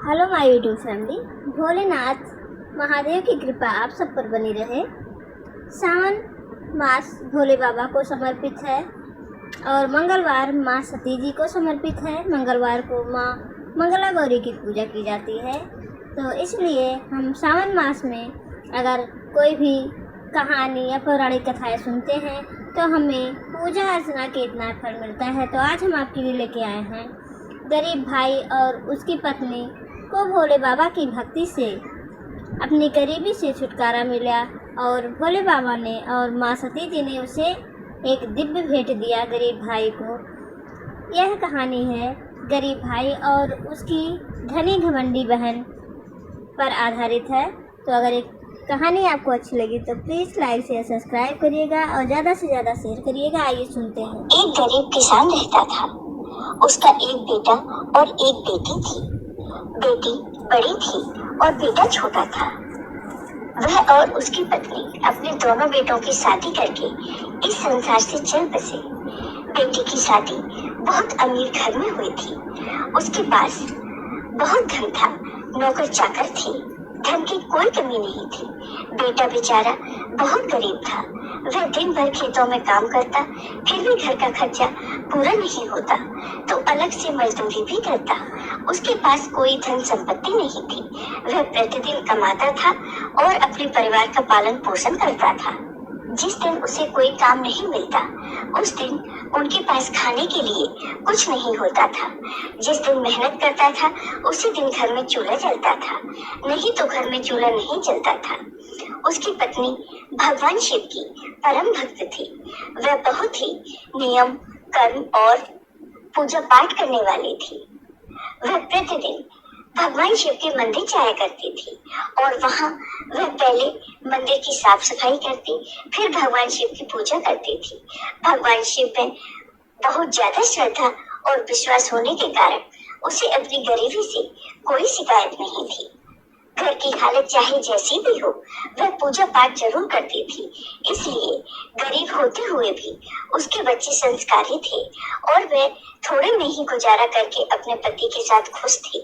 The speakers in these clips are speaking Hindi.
Hello my YouTube family. Bholenath Mahadev की कृपा आप सब पर बनी रहे। सावन मास भोले बाबा को समर्पित है और मंगलवार माँ सती जी को समर्पित है। मंगलवार को माँ मंगला गौरी की पूजा की जाती है। तो इसलिए हम सावन मास में अगर कोई भी कहानी या पौराणिक कथाएं सुनते हैं तो हमें पूजा अर्चना के इतना फल मिलता है। तो आज हम आपके लिए लेके आए हैं गरीब भाई और उसकी पत्नी को भोले बाबा की भक्ति से अपनी गरीबी से छुटकारा मिला और भोले बाबा ने और माँ सती जी ने उसे एक दिव्य भेंट दिया गरीब भाई को। यह कहानी है गरीब भाई और उसकी धनी घमंडी बहन पर आधारित है। तो अगर एक कहानी आपको अच्छी लगी तो प्लीज़ लाइक शेयर सब्सक्राइब करिएगा और ज़्यादा से ज़्यादा शेयर करिएगा। आइए सुनते हैं। एक गरीब किसान रहता था। उसका एक बेटा और एक बेटी थी। बेटी बड़ी थी और बेटा छोटा था। वह और उसकी पत्नी अपने दोनों बेटों की शादी करके इस संसार से चल बसे। बेटी की शादी बहुत अमीर घर में हुई थी। उसके पास बहुत धन था, नौकर चाकर थे, धन की कोई कमी नहीं थी। बेटा बेचारा बहुत गरीब था। वह दिन भर खेतों में काम करता, फिर भी घर का खर्चा पूरा नहीं होता तो अलग से मजदूरी भी करता। उसके पास कोई धन संपत्ति नहीं थी। वह प्रतिदिन कमाता था और अपने परिवार का पालन पोषण करता था। जिस दिन उसे कोई काम नहीं मिलता उस दिन उनके पास खाने के लिए कुछ नहीं होता था। जिस दिन मेहनत करता था उसी दिन घर में चूल्हा जलता था, नहीं तो घर में चूल्हा नहीं जलता था। उसकी पत्नी भगवान शिव की परम भक्त थी। वह बहुत ही नियम कर्म और पूजा पाठ करने वाली थी। वह प्रतिदिन भगवान शिव के मंदिर जाया करती थी और वहाँ वह पहले मंदिर की साफ सफाई करती, फिर भगवान शिव की पूजा करती थी। भगवान शिव में बहुत ज्यादा श्रद्धा और विश्वास होने के कारण उसे अपनी गरीबी से कोई शिकायत नहीं थी। घर की हालत चाहे जैसी भी हो, वह पूजा पाठ जरूर करती थी। इसलिए गरीब होते हुए भी उसके बच्चे संस्कारी थे और वह थोड़े में ही गुजारा करके अपने पति के साथ खुश थी।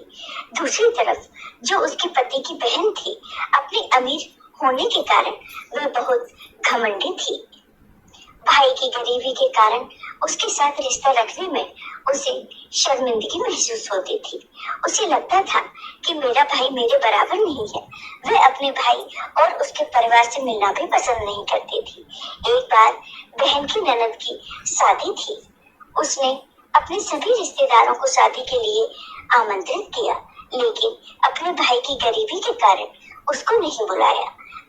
दूसरी तरफ जो उसके पति की बहन थी, अपनी अमीर होने के कारण वह बहुत घमंडी थी। भाई की गरीबी के कारण उसके साथ रिश्ता रखने में उसे शर्मिंदगी महसूस होती थी। उसे लगता था कि मेरा भाई मेरे बराबर नहीं है। वह अपने भाई और उसके परिवार से मिलना भी पसंद नहीं करती थी। एक बार बहन की ननद की शादी थी। उसने अपने सभी रिश्तेदारों को शादी के लिए आमंत्रित किया, लेकिन अपने भाई की गरीबी के कारण उसको नहीं बुलाया।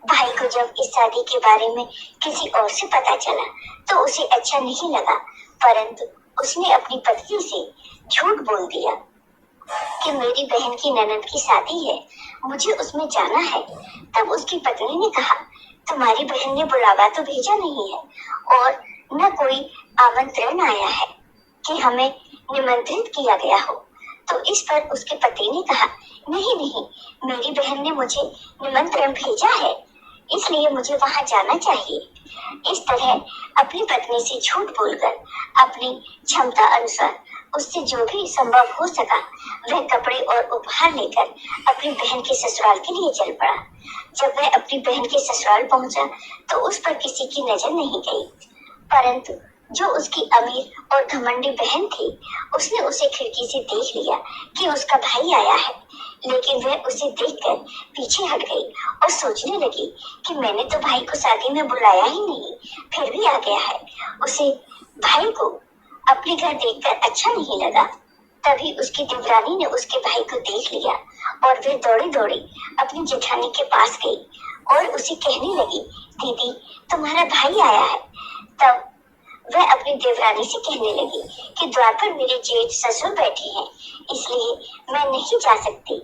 भाई को जब इस शादी के बारे में किसी और से पता चला तो उसे अच्छा नहीं लगा, परंतु उसने अपनी पत्नी से झूठ बोल दिया कि मेरी बहन की ननद की शादी है, मुझे उसमें जाना है। तब उसकी पत्नी ने कहा, तुम्हारी बहन ने बुलावा तो भेजा नहीं है और न कोई आमंत्रण आया है कि हमें निमंत्रित किया गया हो। तो इस पर उसके पति ने कहा, नहीं नहीं, मेरी बहन ने मुझे निमंत्रण भेजा है, इसलिए मुझे वहां जाना चाहिए। इस तरह अपनी पत्नी से झूठ बोलकर अपनी क्षमता अनुसार उससे जो भी संभव हो सका वह कपड़े और उपहार लेकर अपनी बहन के ससुराल के लिए चल पड़ा। जब वह अपनी बहन के ससुराल पहुंचा तो उस पर किसी की नजर नहीं गई, परंतु जो उसकी अमीर और घमंडी बहन थी उसने उसे खिड़की से देख लिया कि उसका भाई आया है, लेकिन वह उसे देखकर पीछे हट गई और सोचने लगी कि मैंने तो भाई को शादी में बुलाया ही नहीं, फिर भी आ गया है। उसे भाई को अपने घर देखकर अच्छा नहीं लगा। तभी उसकी देवरानी ने उसके भाई को देख लिया और वह दौड़ी दौड़ी अपनी जेठानी के पास गई और उसे कहने लगी, दीदी तुम्हारा भाई आया है। तब वह अपनी देवरानी से कहने लगी कि द्वार पर मेरे जेठ ससुर बैठे हैं, इसलिए मैं नहीं जा सकती,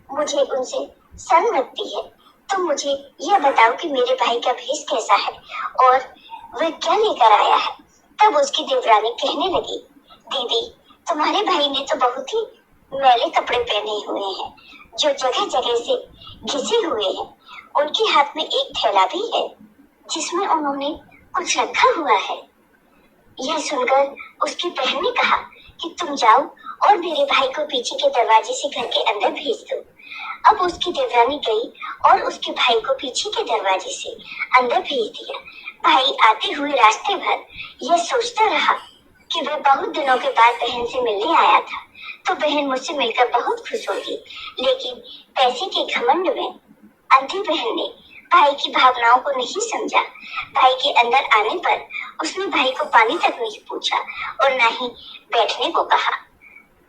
मुझे उनसे शर्म लगती है। तुम मुझे यह बताओ कि मेरे भाई का भेष कैसा है और वह क्या लेकर आया है। तब उसकी देवरानी कहने लगी, दीदी तुम्हारे भाई ने तो बहुत ही मैले कपड़े पहने हुए हैं जो जगह जगह से घिसे हुए हैं। उनके हाथ में एक थैला भी है जिसमें उन्होंने कुछ रखा हुआ है। यह सुनकर उसकी बहन ने कहा कि तुम जाओ और मेरे भाई को पीछे के दरवाजे से घर के अंदर भेज दो। अब उसकी देवरानी गई और उसके भाई को पीछे के दरवाजे से अंदर भेज दिया। भाई आते हुए रास्ते भर यह सोचता रहा कि वह बहुत दिनों के बाद बहन से मिलने आया था, तो बहन मुझसे मिलकर बहुत खुश होगी। लेकिन पैसे के घमंड में अंधी बहन ने भाई की भावनाओं को नहीं समझा। भाई के अंदर आने पर उसने भाई को पानी तक नहीं पूछा और न ही बैठने को कहा।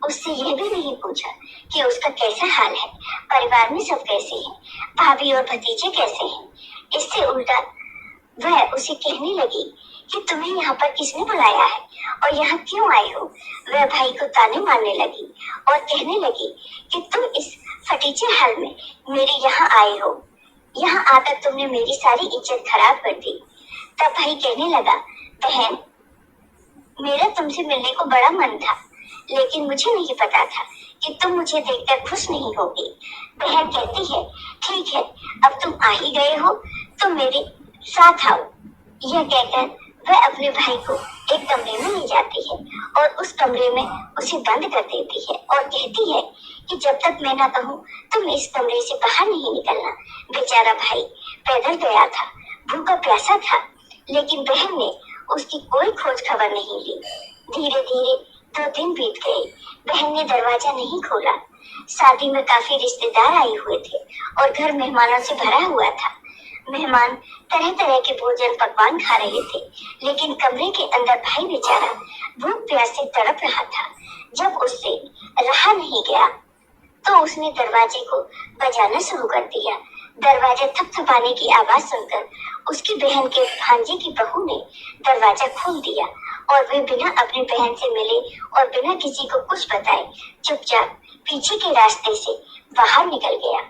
उससे यह भी नहीं पूछा कि उसका कैसा हाल है, परिवार में सब कैसे हैं, भाभी और भतीजे कैसे हैं। इससे उल्टा वह उसे कहने लगी कि तुम्हें यहाँ पर किसने बुलाया है और यहाँ क्यों आए हो। वह भाई को ताने मारने लगी और कहने लगी कि तुम इस फटीचे हाल में मेरे यहाँ आए हो, यहाँ आकर तुमने मेरी सारी इज्जत खराब कर दी। तब भाई कहने लगा, बहन मेरा तुमसे मिलने को बड़ा मन था, लेकिन मुझे नहीं पता था कि तुम मुझे देखकर खुश नहीं होगी। बहन कहती है, ठीक है, अब तुम आ ही गए हो तो मेरे साथ आओ। यह कहकर वह अपने भाई को एक कमरे में ले जाती है और उस कमरे में उसे बंद कर देती है और कहती है कि जब तक मैं ना कहूँ तुम इस कमरे से बाहर नहीं निकलना। बेचारा भाई पैदल गया था, भूखा प्यासा था, लेकिन बहन ने उसकी कोई खोज खबर नहीं ली। धीरे धीरे 2 दिन बीत गए। बहन ने दरवाजा नहीं खोला। शादी में काफी रिश्तेदार आए हुए थे और घर मेहमानों से भरा हुआ था। मेहमान तरह तरह के भोजन पकवान खा रहे थे, लेकिन कमरे के अंदर भाई बेचारा भूख प्यास से तड़प रहा था। जब उससे रहा नहीं गया तो उसने दरवाजे को बजाना शुरू कर दिया। दरवाजा थपथपाने की आवाज सुनकर उसकी बहन के भांजे की बहू ने दरवाजा खोल दिया और वे बिना अपनी बहन से मिले और बिना किसी को कुछ बताए चुपचाप पीछे के रास्ते से बाहर निकल गया।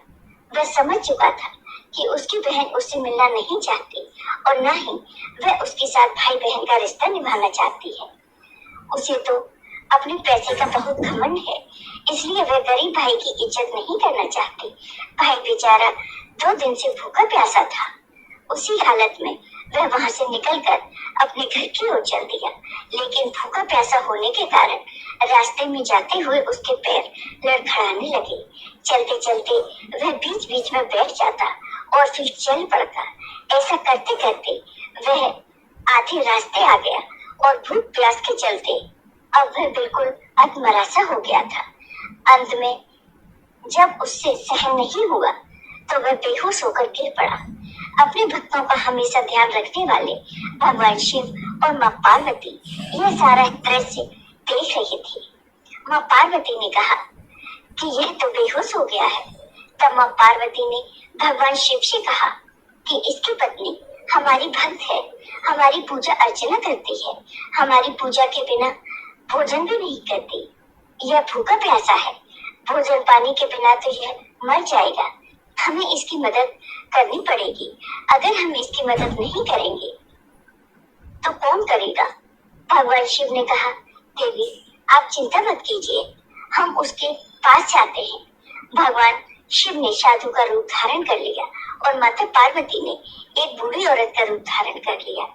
वह समझ चुका था कि उसकी बहन उससे मिलना नहीं चाहती और न ही वह उसके साथ भाई बहन का रिश्ता निभाना चाहती है। उसे तो अपने पैसे का बहुत घमंड है, इसलिए वह गरीब भाई की इज्जत नहीं करना चाहती। भाई बेचारा 2 दिन से भूखा प्यासा था। उसी हालत में वह वहां से निकलकर अपने घर की ओर चल दिया, लेकिन भूखा प्यासा होने के कारण रास्ते में जाते हुए उसके पैर लड़खड़ाने लगे। चलते चलते वह बीच बीच में बैठ जाता और फिर चल पड़ता। ऐसा करते करते वह आधे रास्ते आ गया और भूख प्यास के चलते अब वह बिल्कुल अधमरासा हो गया था। अंत में जब उससे सहन नहीं हुआ तो वह बेहोश होकर गिर पड़ा। अपने भक्तों का हमेशा ध्यान रखने वाले भगवान शिव और माँ पार्वती यह सारा दृश्य देख रही थी। माँ पार्वती ने कहा कि यह तो बेहोश हो गया है। तब माँ पार्वती ने भगवान शिव से कहा कि इसकी पत्नी हमारी भक्त है, हमारी पूजा अर्चना करती है, हमारी पूजा के बिना भोजन भी नहीं करती। यह भूखा प्यासा है, भोजन पानी के बिना तो यह मर जाएगा। हमें इसकी मदद करनी पड़ेगी। अगर हम इसकी मदद नहीं करेंगे तो कौन करेगा? भगवान शिव ने कहा, देवी आप चिंता मत कीजिए, हम उसके पास जाते हैं। भगवान शिव ने साधु का रूप धारण कर लिया और माता पार्वती ने एक बूढ़ी औरत का रूप धारण कर लिया।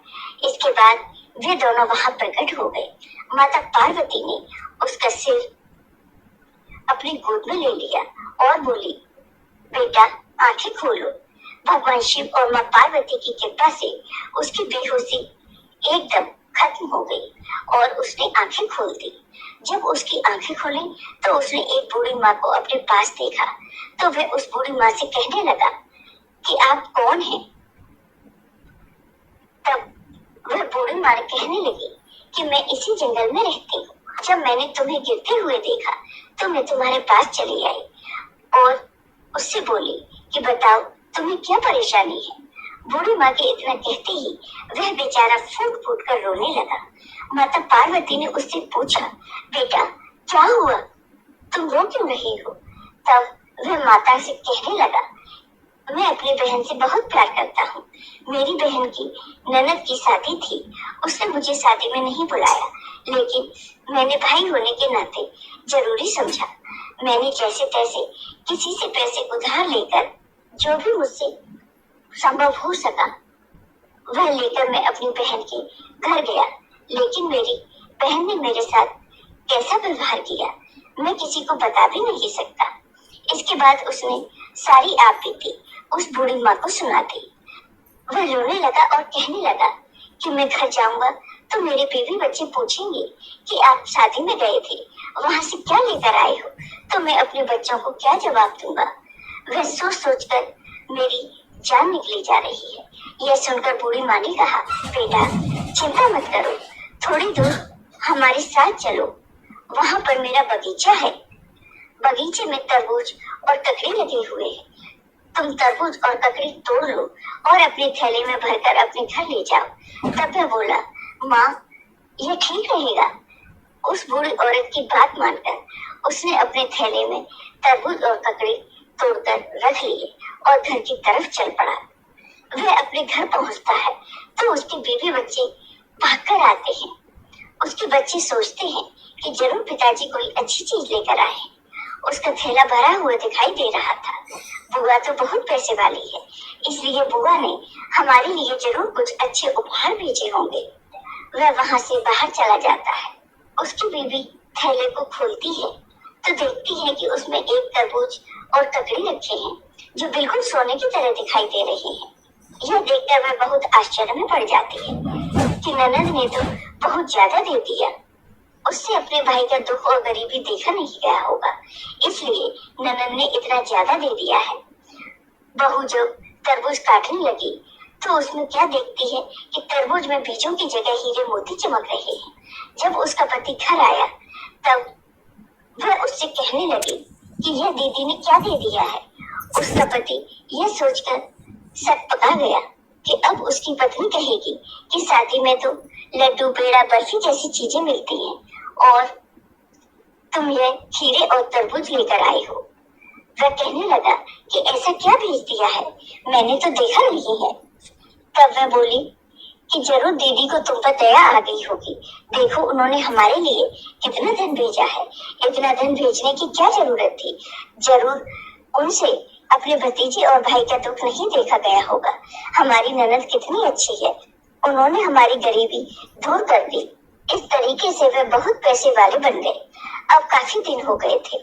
इसके बाद वे दोनों वहां प्रकट हो गए। माता पार्वती ने उसका सिर अपनी गोद में ले लिया और बोली, बेटा आंखें खोलो। भगवान शिव और माँ पार्वती की कृपा से उसकी बेहोशी एकदम खत्म हो गई और उसने आंखें खोल दी। जब उसकी आंखें खुली तो उसने एक बूढ़ी माँ को अपने पास देखा तो वह उस बूढ़ी माँ से कहने लगा कि आप कौन हैं? तब वह बूढ़ी माँ कहने लगी कि मैं इसी जंगल में रहती हूँ। जब मैंने तुम्हें गिरते हुए देखा तो मैं तुम्हारे पास चली आई और उससे बोली कि बताओ तुम्हें क्या परेशानी है। बूढ़ी माँ के इतना कहते ही वह बेचारा फूट फूट कर रोने लगा। माता पार्वती ने उससे पूछा, बेटा क्या हुआ, तुम रो क्यों रही हो? तब वह माता से कहने लगा, मैं अपनी बहन से बहुत प्यार करता हूँ। मेरी बहन की ननद की शादी थी, उसने मुझे शादी में नहीं बुलाया, लेकिन मैंने भाई होने के नाते जरूरी समझा। मैंने जैसे तैसे किसी से पैसे उधार लेकर जो भी मुझसे संभव हो सका वह लेकर मैं अपनी बहन के घर गया, लेकिन मेरी बहन ने मेरे साथ कैसा व्यवहार किया मैं किसी को बता भी नहीं सकता। इसके बाद उसने सारी आप बीती उस बूढ़ी माँ को सुना दी। वह रोने लगा और कहने लगा कि मैं घर जाऊंगा तो मेरे बीवी बच्चे पूछेंगे कि आप शादी में गए थे, वहां से क्या लेकर आए हो, तो मैं अपने बच्चों को क्या जवाब दूंगा। वह सोच सोच कर मेरी जान निकली जा रही है। यह सुनकर बूढ़ी माँ ने कहा, बेटा चिंता मत करो, थोड़ी दूर हमारे साथ चलो, वहां पर मेरा बगीचा है। बगीचे में तरबूज और ककड़ी लगे हुए हैं। तुम तरबूज और ककड़ी तोड़ लो और अपने थैले में भरकर अपने घर ले जाओ। तब वह बोला, माँ यह ठीक रहेगा। उस बूढ़ी औरत की बात मानकर उसने अपने थैले में तरबूज और ककड़ी तोड़कर रख लिए और घर की तरफ चल पड़ा। वह अपने घर पहुंचता है तो उसके बीवी बच्चे भागकर आते हैं। उसके बच्चे सोचते हैं कि जरूर पिताजी कोई अच्छी चीज लेकर आए हैं। उसका थैला भरा हुआ दिखाई दे रहा था। बुआ तो बहुत पैसे वाली है, इसलिए बुआ ने हमारे लिए जरूर कुछ अच्छे उपहार भेजे होंगे। वह वहां से बाहर चला जाता है। उसकी बीवी थैले को खोलती है तो देखती है कि उसमें एक तरबूज और ककड़ी रखे हैं जो बिल्कुल सोने की तरह दिखाई दे रहे हैं। यह देखकर वह बहुत आश्चर्य में पड़ जाती है कि ननद ने तो बहुत ज्यादा दे दिया। उससे अपने भाई का दुख और गरीबी देखा नहीं गया होगा, इसलिए ननद ने इतना ज्यादा दे दिया है। बहू जब तरबूज काटने लगी तो उसमें क्या देखती है कि तरबूज में बीजों की जगह हीरे मोती चमक रहे हैं। जब उसका पति घर आया तब वह उससे कहने लगी कि यह दीदी ने क्या दे दिया है। उसका पति यह सोचकर सक पका गया कि अब उसकी पत्नी कहेगी कि शादी में तो लड्डू पेड़ा बर्फी जैसी चीजें मिलती हैं और तुम ये हीरे और तरबूज लेकर आए हो। वह कहने लगा कि ऐसा क्या भेज दिया है, मैंने तो देखा नहीं है। तब वह बोली कि जरूर दीदी को तुम पर दया आ गई होगी, देखो उन्होंने हमारे लिए कितना धन भेजा है। इतना धन भेजने की क्या जरूरत थी, जरूर उनसे अपने भतीजे और भाई का दुख नहीं देखा गया होगा। हमारी ननद कितनी अच्छी है, उन्होंने हमारी गरीबी दूर कर दी। इस तरीके से वे बहुत पैसे वाले बन गए। अब काफी दिन हो गए थे।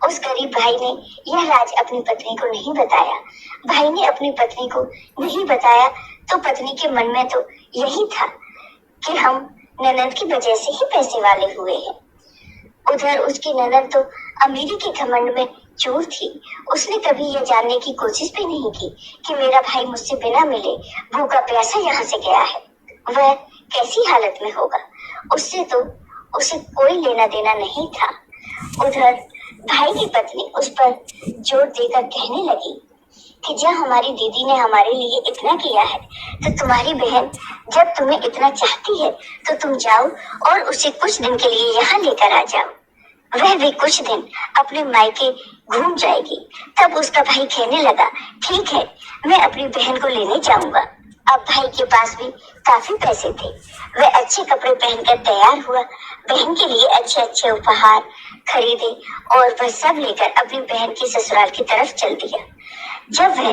उस गरीब भाई ने यह राज अपनी पत्नी को नहीं बताया। भाई ने अपनी पत्नी को नहीं बताया तो पत्नी के मन में तो यही था कि हम ननद की वजह से ही पैसे वाले हुए हैं। उधर उसकी ननद तो अमीरी के घमंड में चूर थी। उसने कभी यह जानने की कोशिश भी नहीं की कि मेरा भाई मुझसे बिना मिले भूखा प्यासा यहाँ से गया है, वह कैसी हालत में होगा। उससे तो उसे कोई लेना देना नहीं था। उधर भाई की पत्नी उस पर जोर देकर कहने लगी कि जब हमारी दीदी ने हमारे लिए इतना किया है तो तुम्हारी बहन जब तुम्हें इतना चाहती है तो तुम जाओ और उसे कुछ दिन के लिए यहाँ लेकर आ जाओ। वह भी कुछ दिन अपने मायके घूम जाएगी। तब उसका भाई कहने लगा, ठीक है मैं अपनी बहन को लेने जाऊंगा। अब भाई के पास भी काफी पैसे थे। वह अच्छे कपड़े पहनकर तैयार हुआ, बहन के लिए अच्छे अच्छे उपहार खरीदे और वह सब लेकर अपनी बहन की ससुराल की तरफ चल दिया। जब वह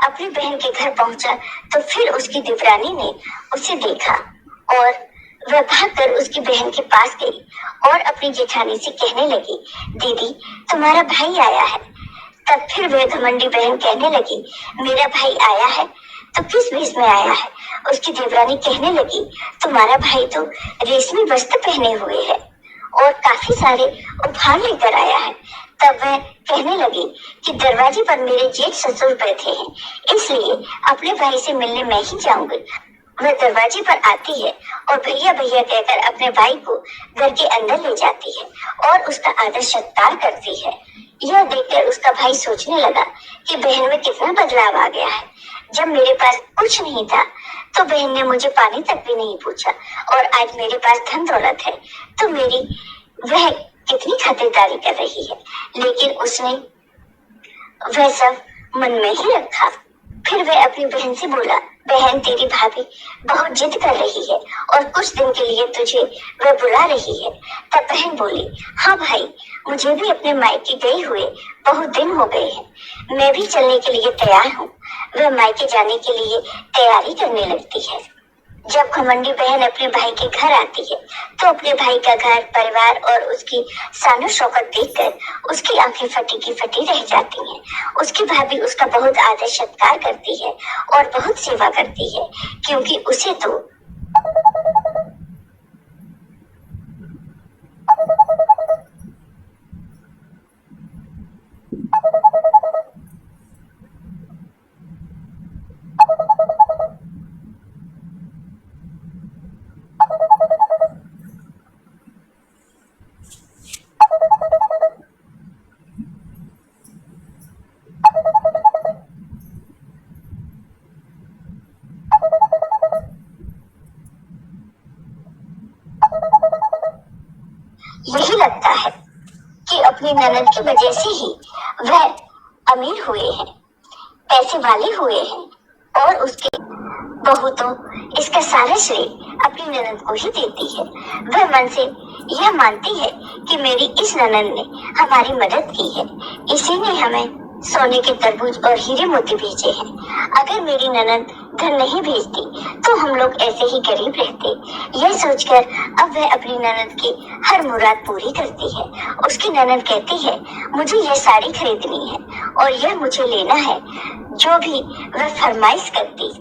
अपनी बहन के घर पहुंचा तो फिर उसकी देवरानी ने उसे देखा और वह भागकर उसकी बहन के पास गई और अपनी जेठानी से कहने लगी, दीदी तुम्हारा भाई आया है। तब फिर वह घमंडी बहन कहने लगी, मेरा भाई आया है तो किस भेष में आया है। उसकी देवरानी कहने लगी, तुम्हारा भाई तो रेशमी वस्त्र पहने हुए है और काफी सारे उपहार लेकर आया है। तब वह कहने लगी कि दरवाजे पर मेरे जेठ ससुर बैठे हैं, इसलिए अपने भाई से मिलने मैं ही जाऊंगी। वह दरवाजे पर आती है और भैया भैया कहकर अपने भाई को घर के अंदर ले जाती है और उसका आदर सत्कार करती है। यह देखकर उसका भाई सोचने लगा कि बहन में कितना बदलाव आ गया है। जब मेरे पास कुछ नहीं था तो बहन ने मुझे पानी तक भी नहीं पूछा और आज मेरे पास धन दौलत है तो मेरी वह कितनी खातिरदारी कर रही है। लेकिन उसने वह सब मन में ही रखा। फिर वह अपनी बहन से बोला, बहन तेरी भाभी बहुत जिद कर रही है और कुछ दिन के लिए तुझे वह बुला रही है। तब बहन बोली, हाँ भाई मुझे भी अपने मायके गए हुए बहुत दिन हो गए हैं, मैं भी चलने के लिए तैयार हूँ। वह मायके जाने के लिए तैयारी करने लगती है। जब घमंडी बहन अपने भाई के घर आती है तो अपने भाई का घर परिवार और उसकी शान शौकत देखकर उसकी आंखें फटी की फटी रह जाती हैं। उसकी भाभी उसका बहुत आदर सत्कार करती है और बहुत सेवा करती है, क्योंकि उसे तो यही लगता है कि अपनी ननद की वजह से ही वह अमीर हुए हैं, पैसे वाले हुए हैं और उसके बहू तो इसका सारा श्रेय अपनी ननद को ही देती है। वह मन से यह मानती है कि मेरी इस ननद ने हमारी मदद की है, इसी ने हमें सोने के तरबूज और हीरे मोती भेजे हैं। अगर मेरी ननद धन नहीं भेजती तो हम लोग ऐसे ही गरीब रहते। यह सोचकर अब वह अपनी ननद की हर मुराद पूरी करती है। उसकी ननद कहती है, मुझे यह साड़ी खरीदनी है और यह मुझे लेना है। जो भी वह फरमाइश करती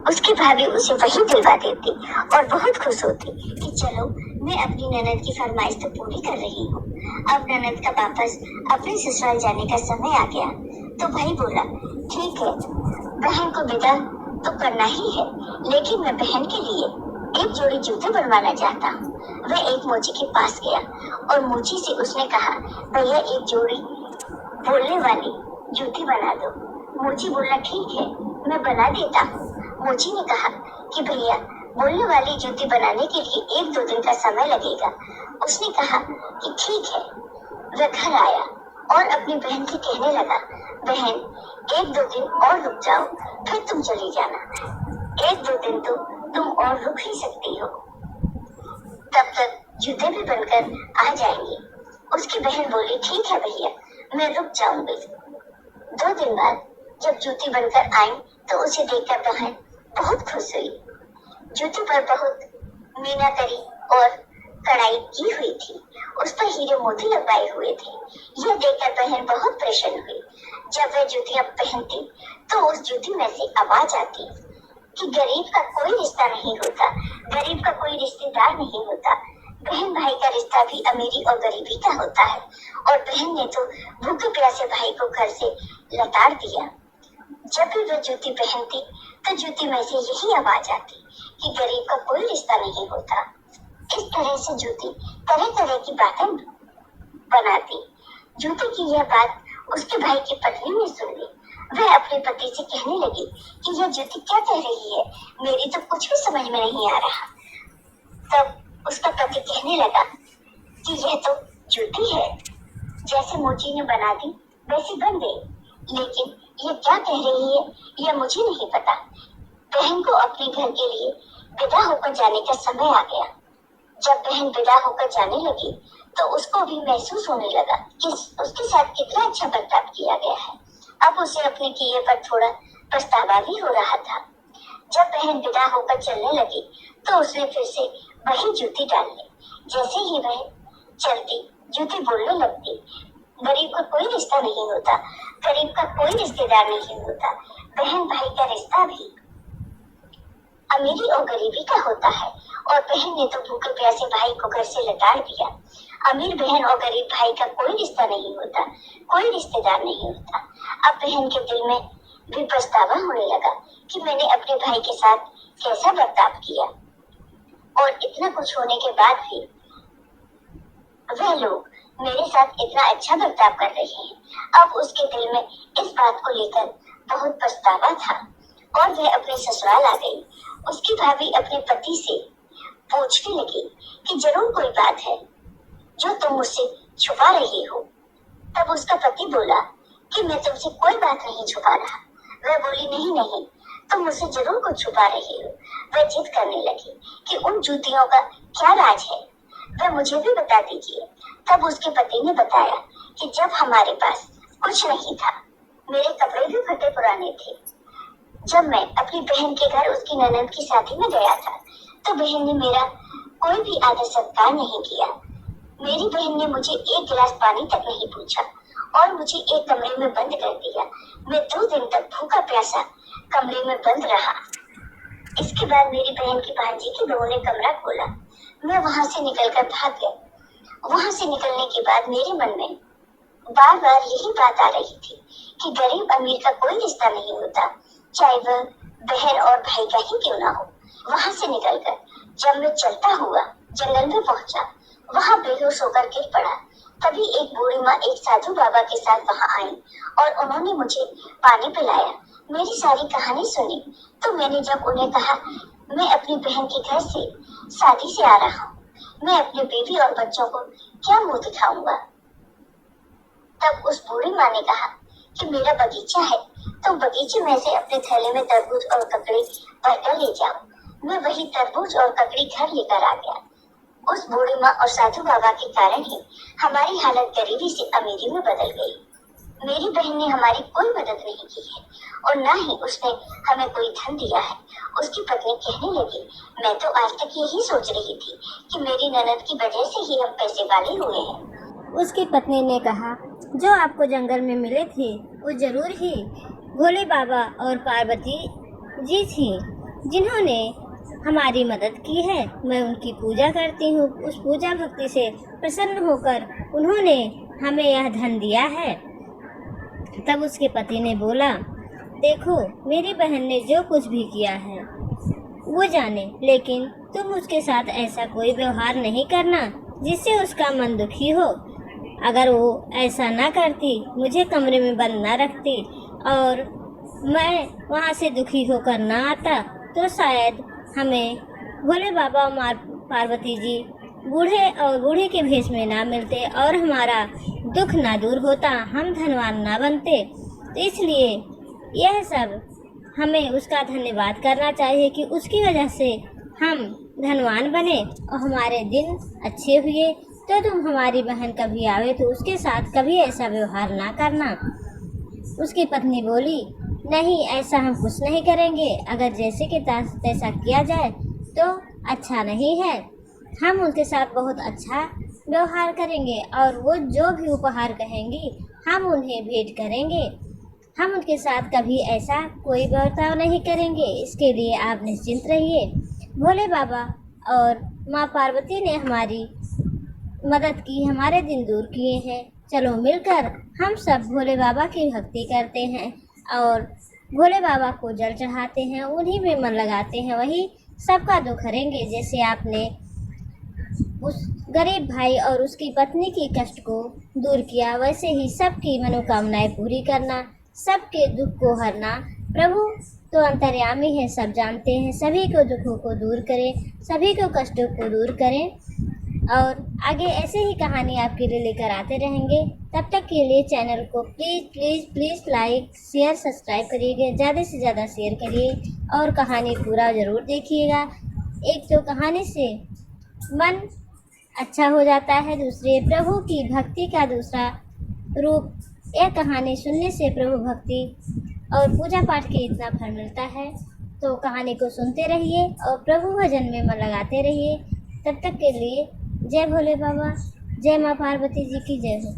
उसकी भाभी उसे वही दिलवा देती और बहुत खुश होती कि चलो मैं अपनी ननद की फरमाइश तो पूरी कर रही हूँ। अब ननद का वापस अपने ससुराल जाने का समय आ गया तो भाई बोला, ठीक है, बहन को विदा तो करना ही है, लेकिन मैं बहन के लिए एक जोड़ी जूते बनवाना चाहता हूँ। वह एक मोची के पास गया और मोची से उसने कहा, भैया एक जोड़ी बोलने वाली जूती बना दो। मोची बोला, ठीक है, मैं बना देता हूँ। मोची ने कहा कि भैया बोलने वाली जूती बनाने के लिए 1-2 दिन का समय लगेगा। उसने कहा कि ठीक है। वह घर आया और अपनी बहन से कहने लगा, बहन 1-2 दिन और रुक जाओ, फिर तुम चली जाना। 1-2 दिन तो तुम और रुक ही सकती हो, तब तक जूते भी बनकर आ जाएंगे। उसकी बहन बोली, ठीक है भैया, मैं रुक जाऊंगी। 2 दिन बाद जब जूती बनकर आई तो उसे देखकर बहन बहुत खुश हुई। जूती पर बहुत मीनाकारी और कढ़ाई की हुई थी, उस पर हीरे मोती लगवाए हुए थे। यह देखकर बहन बहुत प्रसन्न हुई। जब वह जूतियां पहनती तो उस जूती में से आवाज आती कि गरीब का कोई रिश्ता नहीं होता, गरीब का कोई रिश्तेदार नहीं होता, बहन भाई का रिश्ता भी अमीरी और गरीबी का होता है। और बहन ने तो भूखे प्यासे भाई को घर से लताड़ दिया। जब भी वह जूती पहनती तो जूती में से यही आवाज आती कि गरीब का कोई रिश्ता नहीं होता। इस तरह से जूती तरह तरह की बातें बनाती। जूती की यह बात उसके भाई की पत्नी ने सुन ली। वह अपने पति से कहने लगी कि यह जूती क्या कह रही है, मेरी तो कुछ भी समझ में नहीं आ रहा। तब उसका पति कहने लगा कि यह तो जूती है, जैसे मोची ने बना दी वैसी बन गई, लेकिन ये क्या कह रही है यह मुझे नहीं पता। बहन को अपने घर के लिए विदा होकर जाने का समय आ गया। जब बहन विदा होकर जाने लगी तो उसको भी महसूस होने लगा कि उसके साथ कितना अच्छा बर्ताव किया गया है। अब उसे अपने किए पर थोड़ा पछतावा भी हो रहा था। जब बहन विदा होकर चलने लगी तो उसने फिर से वही जूती डाल ली। जैसे ही वह चलती जूती बोलने लगती, गरीब का कोई रिश्ता नहीं होता, गरीब का कोई रिश्तेदार नहीं होता, बहन भाई का रिश्ता भी अमीरी और गरीबी का होता है। और बहन ने तो भूखे प्यासे भाई को घर से लताड़ दिया। अमीर बहन और गरीब भाई का कोई रिश्ता नहीं होता, कोई रिश्तेदार नहीं होता। अब बहन के दिल में भी पछतावा होने लगा कि मैंने अपने भाई के साथ कैसा बर्ताव किया, और इतना कुछ होने के बाद भी वह लोग मेरे साथ इतना अच्छा बर्ताव कर रहे हैं। अब उसके दिल में इस बात को लेकर बहुत पछतावा था और वह अपने ससुराल आ गई। उसकी भाभी अपने पति से पूछने लगी कि जरूर कोई बात है जो तुम मुझसे छुपा रही हो। तब उसका पति बोला कि मैं तुमसे कोई बात नहीं छुपा रहा। वह बोली, नहीं नहीं, तुम मुझसे जरूर कुछ छुपा रही हो। वह जिद करने लगी कि उन जूतियों का क्या राज है, वह मुझे भी बता दीजिए। तब उसके पति ने बताया कि जब हमारे पास कुछ नहीं था, मेरे कपड़े भी फटे पुराने थे, जब मैं अपनी बहन के घर उसकी ननद की शादी में गया था तो बहन ने मेरा कोई भी आदर सत्कार नहीं किया। मेरी बहन ने मुझे एक गिलास पानी तक नहीं पूछा और मुझे एक कमरे में बंद कर दिया। मैं 2 दिन तक भूखा प्यासा कमरे में बंद रहा। इसके बाद मेरी बहन की भांजी की बहू ने कमरा खोला। मैं वहां से निकलकर भाग गया। वहां से निकलने के बाद मेरे मन में बार बार यही बात आ रही थी कि गरीब अमीर का कोई रिश्ता नहीं होता, चाहे वह बहन और भाई का ही क्यों ना हो। वहां से निकलकर जब मैं चलता हुआ जंगल में पहुंचा, वहां बेहोश होकर गिर पड़ा। तभी एक बूढ़ी माँ एक साधु बाबा के साथ वहां आई और उन्होंने मुझे पानी पिलाया। मेरी सारी कहानी सुनी तो मैंने जब उन्हें कहा मैं अपनी बहन के घर से शादी से आ रहा हूँ, मैं अपने बीवी और बच्चों को क्या मुंह दिखाऊंगा, तब उस बूढ़ी माँ ने कहा कि मेरा बगीचा है, तुम बगीचे में से अपने थैले में तरबूज और ककड़ी भरकर ले जाओ। मैं वही तरबूज और ककड़ी घर लेकर आ गया। उस बूढ़ी माँ और साधु बाबा के कारण ही हमारी हालत गरीबी से अमीरी में बदल गई। मेरी बहन ने हमारी कोई मदद नहीं की है और ना ही उसने हमें कोई धन दिया है। उसकी पत्नी कहने लगी, मैं तो आज तक यही सोच रही थी कि मेरी ननद की वजह से ही हम पैसे वाले हुए हैं। उसकी पत्नी ने कहा, जो आपको जंगल में मिले थे वो जरूर ही भोले बाबा और पार्वती जी थी जिन्होंने हमारी मदद की है। मैं उनकी पूजा करती हूँ। उस पूजा भक्ति से प्रसन्न होकर उन्होंने हमें यह धन दिया है। तब उसके पति ने बोला, देखो मेरी बहन ने जो कुछ भी किया है वो जाने, लेकिन तुम उसके साथ ऐसा कोई व्यवहार नहीं करना जिससे उसका मन दुखी हो। अगर वो ऐसा ना करती, मुझे कमरे में बंद ना रखती और मैं वहाँ से दुखी होकर ना आता, तो शायद हमें भोले बाबा और पार्वती जी बूढ़े और बूढ़े के भेष में ना मिलते और हमारा दुख ना दूर होता, हम धनवान ना बनते। तो इसलिए यह सब हमें उसका धन्यवाद करना चाहिए कि उसकी वजह से हम धनवान बने और हमारे दिन अच्छे हुए। तो तुम हमारी बहन कभी आवे तो उसके साथ कभी ऐसा व्यवहार ना करना। उसकी पत्नी बोली, नहीं ऐसा हम कुछ नहीं करेंगे। अगर जैसे कि तैसा किया जाए तो अच्छा नहीं है। हम उनके साथ बहुत अच्छा व्यवहार करेंगे और वो जो भी उपहार कहेंगी हम उन्हें भेंट करेंगे। हम उनके साथ कभी ऐसा कोई बर्ताव नहीं करेंगे। इसके लिए आप निश्चिंत रहिए। भोले बाबा और माँ पार्वती ने हमारी मदद की, हमारे दिन दूर किए हैं। चलो मिलकर हम सब भोले बाबा की भक्ति करते हैं और भोले बाबा को जल चढ़ाते हैं, उन्हीं में मन लगाते हैं, वही सबका दुख हरेंगे। जैसे आपने उस गरीब भाई और उसकी पत्नी की कष्ट को दूर किया, वैसे ही सबकी मनोकामनाएं पूरी करना, सबके दुख को हरना। प्रभु तो अंतर्यामी है, सब जानते हैं। सभी को दुखों को दूर करें, सभी को कष्टों को दूर करें और आगे ऐसे ही कहानी आपके लिए लेकर आते रहेंगे। तब तक के लिए चैनल को please please please like share subscribe करिएगा, ज़्यादा से ज़्यादा शेयर करिए और कहानी पूरा ज़रूर देखिएगा। एक तो कहानी से मन अच्छा हो जाता है, दूसरे प्रभु की भक्ति का दूसरा रूप। यह कहानी सुनने से प्रभु भक्ति और पूजा पाठ के इतना फल मिलता है। तो कहानी को सुनते रहिए और प्रभु भजन में मन लगाते रहिए। तब तक के लिए जय भोले बाबा, जय माँ पार्वती जी की जय हो।